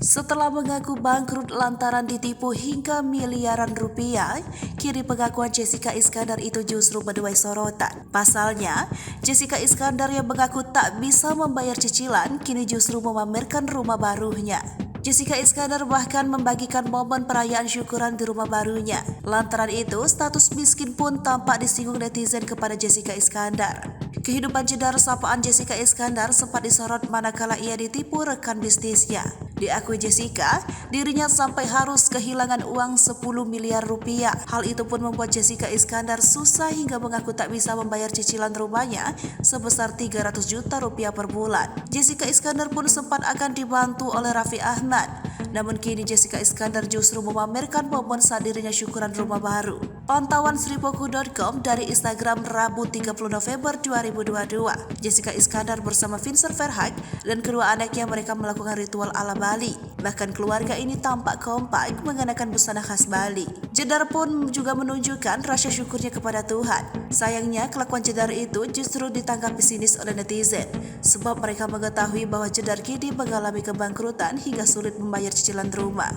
Setelah mengaku bangkrut lantaran ditipu hingga miliaran rupiah, kini pengakuan Jessica Iskandar itu justru menuai sorotan. Pasalnya, Jessica Iskandar yang mengaku tak bisa membayar cicilan, kini justru memamerkan rumah barunya. Jessica Iskandar bahkan membagikan momen perayaan syukuran di rumah barunya. Lantaran itu, status miskin pun tampak disinggung netizen kepada Jessica Iskandar. Kehidupan jedar sapaan Jessica Iskandar sempat disorot manakala ia ditipu rekan bisnisnya. Diakui Jessica, dirinya sampai harus kehilangan uang 10 miliar rupiah. Hal itu pun membuat Jessica Iskandar susah hingga mengaku tak bisa membayar cicilan rumahnya sebesar 300 juta rupiah per bulan. Jessica Iskandar pun sempat akan dibantu oleh Raffi Ahmad. Namun kini Jessica Iskandar justru memamerkan momen saat dirinya syukuran rumah baru. Pantauan sripoku.com dari Instagram Rabu 30 November 2022. Jessica Iskandar bersama Vincent Verhaeghe dan kedua anaknya mereka melakukan ritual ala Bali. Bahkan keluarga ini tampak kompak mengenakan busana khas Bali. Jedar pun juga menunjukkan rasa syukurnya kepada Tuhan. Sayangnya kelakuan Jedar itu justru ditanggapi sinis oleh netizen sebab mereka mengetahui bahwa Jedar kini mengalami kebangkrutan hingga sulit membayar cicilan rumah.